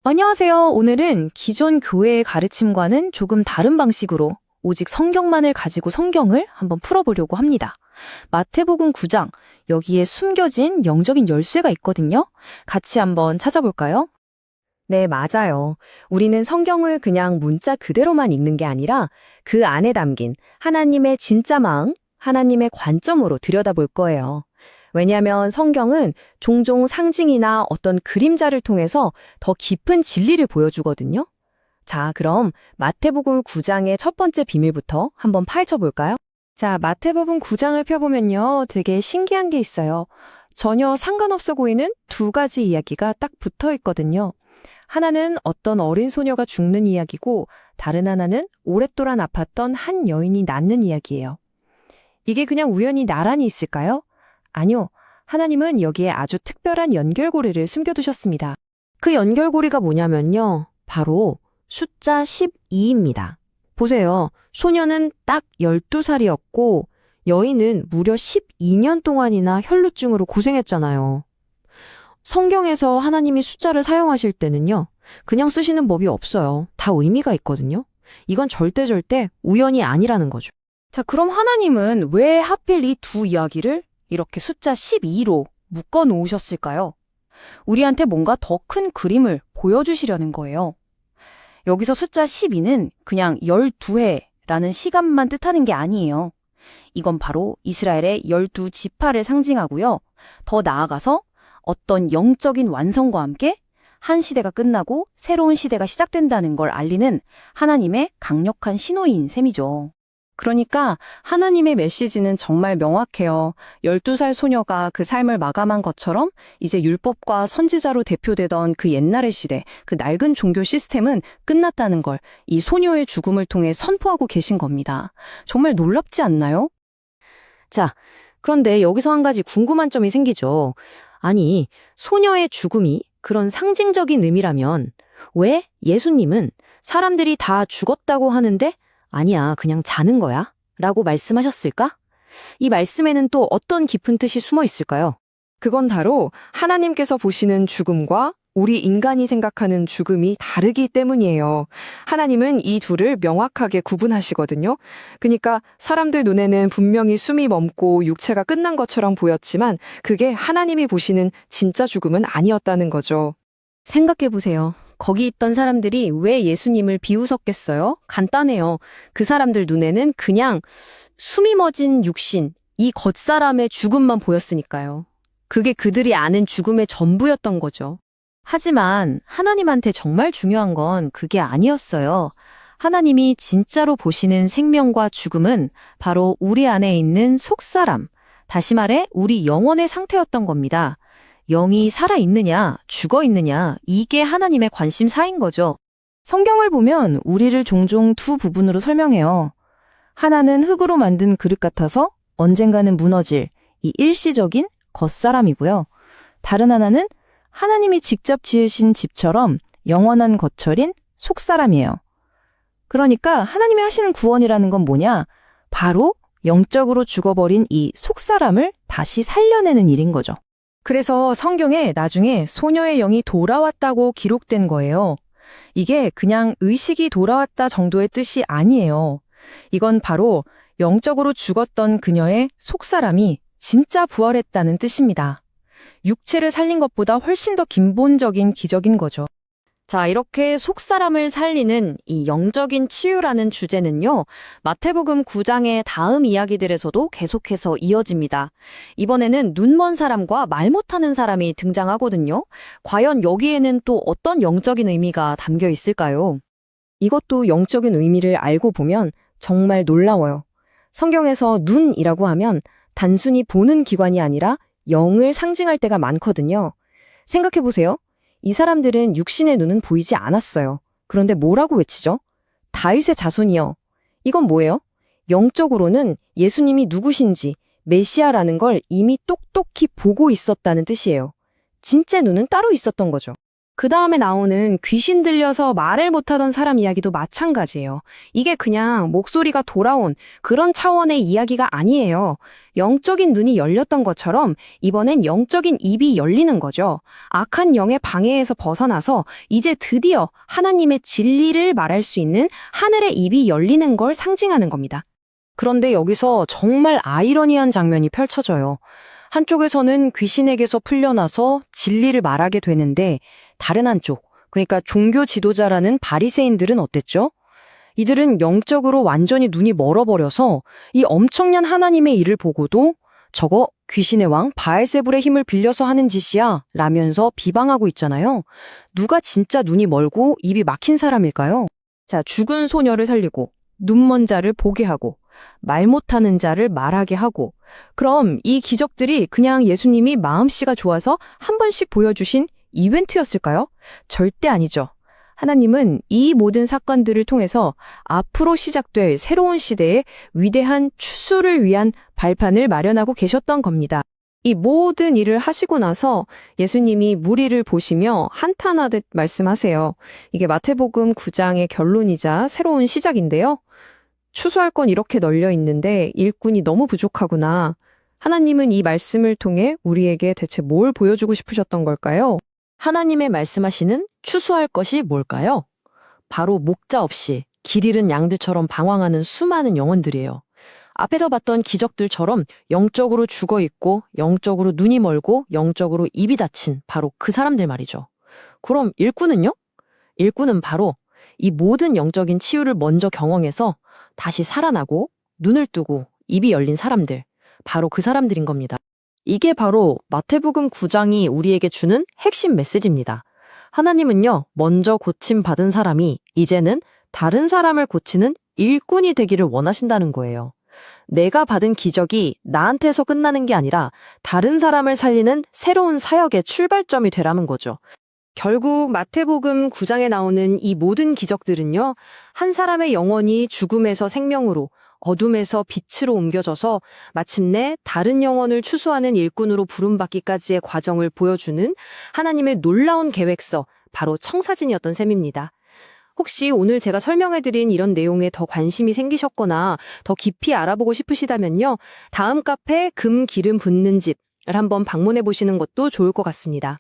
안녕하세요. 오늘은 기존 교회의 가르침과는 조금 다른 방식으로 오직 성경만을 가지고 성경을 한번 풀어보려고 합니다. 마태복음 9장, 여기에 숨겨진 영적인 열쇠가 있거든요. 같이 한번 찾아볼까요? 네, 맞아요. 우리는 성경을 그냥 문자 그대로만 읽는 게 아니라 그 안에 담긴 하나님의 진짜 마음, 하나님의 관점으로 들여다볼 거예요. 왜냐하면 성경은 종종 상징이나 어떤 그림자를 통해서 더 깊은 진리를 보여주거든요. 자, 그럼 마태복음 9장의 첫 번째 비밀부터 한번 파헤쳐 볼까요? 자, 마태복음 9장을 펴보면요. 되게 신기한 게 있어요. 전혀 상관없어 보이는 두 가지 이야기가 딱 붙어 있거든요. 하나는 어떤 어린 소녀가 죽는 이야기고 다른 하나는 오랫동안 아팠던 한 여인이 낫는 이야기예요. 이게 그냥 우연히 나란히 있을까요? 아니요. 하나님은 여기에 아주 특별한 연결고리를 숨겨두셨습니다. 그 연결고리가 뭐냐면요. 바로 숫자 12입니다. 보세요. 소녀는 딱 12살이었고 여인은 무려 12년 동안이나 혈루증으로 고생했잖아요. 성경에서 하나님이 숫자를 사용하실 때는요. 그냥 쓰시는 법이 없어요. 다 의미가 있거든요. 이건 절대 우연이 아니라는 거죠. 자, 그럼 하나님은 왜 하필 이 두 이야기를 이렇게 숫자 12로 묶어 놓으셨을까요? 우리한테 뭔가 더 큰 그림을 보여주시려는 거예요. 여기서 숫자 12는 그냥 12해라는 시간만 뜻하는 게 아니에요. 이건 바로 이스라엘의 12지파를 상징하고요. 더 나아가서 어떤 영적인 완성과 함께 한 시대가 끝나고 새로운 시대가 시작된다는 걸 알리는 하나님의 강력한 신호인 셈이죠. 그러니까 하나님의 메시지는 정말 명확해요. 12살 소녀가 그 삶을 마감한 것처럼 이제 율법과 선지자로 대표되던 그 옛날의 시대, 그 낡은 종교 시스템은 끝났다는 걸 이 소녀의 죽음을 통해 선포하고 계신 겁니다. 정말 놀랍지 않나요? 자, 그런데 여기서 한 가지 궁금한 점이 생기죠. 아니, 소녀의 죽음이 그런 상징적인 의미라면 왜 예수님은 사람들이 다 죽었다고 하는데 아니야, 그냥 자는 거야? 라고 말씀하셨을까? 이 말씀에는 또 어떤 깊은 뜻이 숨어 있을까요? 그건 바로 하나님께서 보시는 죽음과 우리 인간이 생각하는 죽음이 다르기 때문이에요. 하나님은 이 둘을 명확하게 구분하시거든요. 그러니까 사람들 눈에는 분명히 숨이 멈고 육체가 끝난 것처럼 보였지만 그게 하나님이 보시는 진짜 죽음은 아니었다는 거죠. 생각해보세요. 거기 있던 사람들이 왜 예수님을 비웃었겠어요? 간단해요. 그 사람들 눈에는 그냥 숨이 멎은 육신, 이 겉사람의 죽음만 보였으니까요. 그게 그들이 아는 죽음의 전부였던 거죠. 하지만 하나님한테 정말 중요한 건 그게 아니었어요. 하나님이 진짜로 보시는 생명과 죽음은 바로 우리 안에 있는 속사람, 다시 말해 우리 영혼의 상태였던 겁니다. 영이 살아있느냐, 죽어있느냐, 이게 하나님의 관심사인 거죠. 성경을 보면 우리를 종종 두 부분으로 설명해요. 하나는 흙으로 만든 그릇 같아서 언젠가는 무너질 이 일시적인 겉사람이고요. 다른 하나는 하나님이 직접 지으신 집처럼 영원한 겉철인 속사람이에요. 그러니까 하나님이 하시는 구원이라는 건 뭐냐? 바로 영적으로 죽어버린 이 속사람을 다시 살려내는 일인 거죠. 그래서 성경에 나중에 소녀의 영이 돌아왔다고 기록된 거예요. 이게 그냥 의식이 돌아왔다 정도의 뜻이 아니에요. 이건 바로 영적으로 죽었던 그녀의 속사람이 진짜 부활했다는 뜻입니다. 육체를 살린 것보다 훨씬 더 근본적인 기적인 거죠. 자, 이렇게 속사람을 살리는 이 영적인 치유라는 주제는요, 마태복음 9장의 다음 이야기들에서도 계속해서 이어집니다. 이번에는 눈먼 사람과 말 못하는 사람이 등장하거든요. 과연 여기에는 또 어떤 영적인 의미가 담겨 있을까요? 이것도 영적인 의미를 알고 보면 정말 놀라워요. 성경에서 눈이라고 하면 단순히 보는 기관이 아니라 영을 상징할 때가 많거든요. 생각해보세요. 이 사람들은 육신의 눈은 보이지 않았어요. 그런데 뭐라고 외치죠? 다윗의 자손이여. 이건 뭐예요? 영적으로는 예수님이 누구신지 메시아라는 걸 이미 똑똑히 보고 있었다는 뜻이에요. 진짜 눈은 따로 있었던 거죠. 그 다음에 나오는 귀신 들려서 말을 못하던 사람 이야기도 마찬가지예요. 이게 그냥 목소리가 돌아온 그런 차원의 이야기가 아니에요. 영적인 눈이 열렸던 것처럼 이번엔 영적인 입이 열리는 거죠. 악한 영의 방해에서 벗어나서 이제 드디어 하나님의 진리를 말할 수 있는 하늘의 입이 열리는 걸 상징하는 겁니다. 그런데 여기서 정말 아이러니한 장면이 펼쳐져요. 한쪽에서는 귀신에게서 풀려나서 진리를 말하게 되는데 다른 한쪽, 그러니까 종교 지도자라는 바리새인들은 어땠죠? 이들은 영적으로 완전히 눈이 멀어버려서 이 엄청난 하나님의 일을 보고도 저거 귀신의 왕 바알세불의 힘을 빌려서 하는 짓이야 라면서 비방하고 있잖아요. 누가 진짜 눈이 멀고 입이 막힌 사람일까요? 자, 죽은 소녀를 살리고 눈먼 자를 보게 하고 말 못하는 자를 말하게 하고 그럼 이 기적들이 그냥 예수님이 마음씨가 좋아서 한 번씩 보여주신 이벤트였을까요? 절대 아니죠. 하나님은 이 모든 사건들을 통해서 앞으로 시작될 새로운 시대의 위대한 추수를 위한 발판을 마련하고 계셨던 겁니다. 이 모든 일을 하시고 나서 예수님이 무리를 보시며 한탄하듯 말씀하세요. 이게 마태복음 9장의 결론이자 새로운 시작인데요. 추수할 건 이렇게 널려 있는데 일꾼이 너무 부족하구나. 하나님은 이 말씀을 통해 우리에게 대체 뭘 보여주고 싶으셨던 걸까요? 하나님의 말씀하시는 추수할 것이 뭘까요? 바로 목자 없이 길 잃은 양들처럼 방황하는 수많은 영혼들이에요. 앞에서 봤던 기적들처럼 영적으로 죽어 있고 영적으로 눈이 멀고 영적으로 입이 닫힌 바로 그 사람들 말이죠. 그럼 일꾼은요? 일꾼은 바로 이 모든 영적인 치유를 먼저 경험해서 다시 살아나고 눈을 뜨고 입이 열린 사람들, 바로 그 사람들인 겁니다. 이게 바로 마태복음 9장이 우리에게 주는 핵심 메시지입니다. 하나님은요, 먼저 고침받은 사람이 이제는 다른 사람을 고치는 일꾼이 되기를 원하신다는 거예요. 내가 받은 기적이 나한테서 끝나는 게 아니라 다른 사람을 살리는 새로운 사역의 출발점이 되라는 거죠. 결국 마태복음 9장에 나오는 이 모든 기적들은요, 한 사람의 영혼이 죽음에서 생명으로, 어둠에서 빛으로 옮겨져서 마침내 다른 영혼을 추수하는 일꾼으로 부름받기까지의 과정을 보여주는 하나님의 놀라운 계획서, 바로 청사진이었던 셈입니다. 혹시 오늘 제가 설명해드린 이런 내용에 더 관심이 생기셨거나 더 깊이 알아보고 싶으시다면요, 다음 카페 금 기름 붓는 집을 한번 방문해 보시는 것도 좋을 것 같습니다.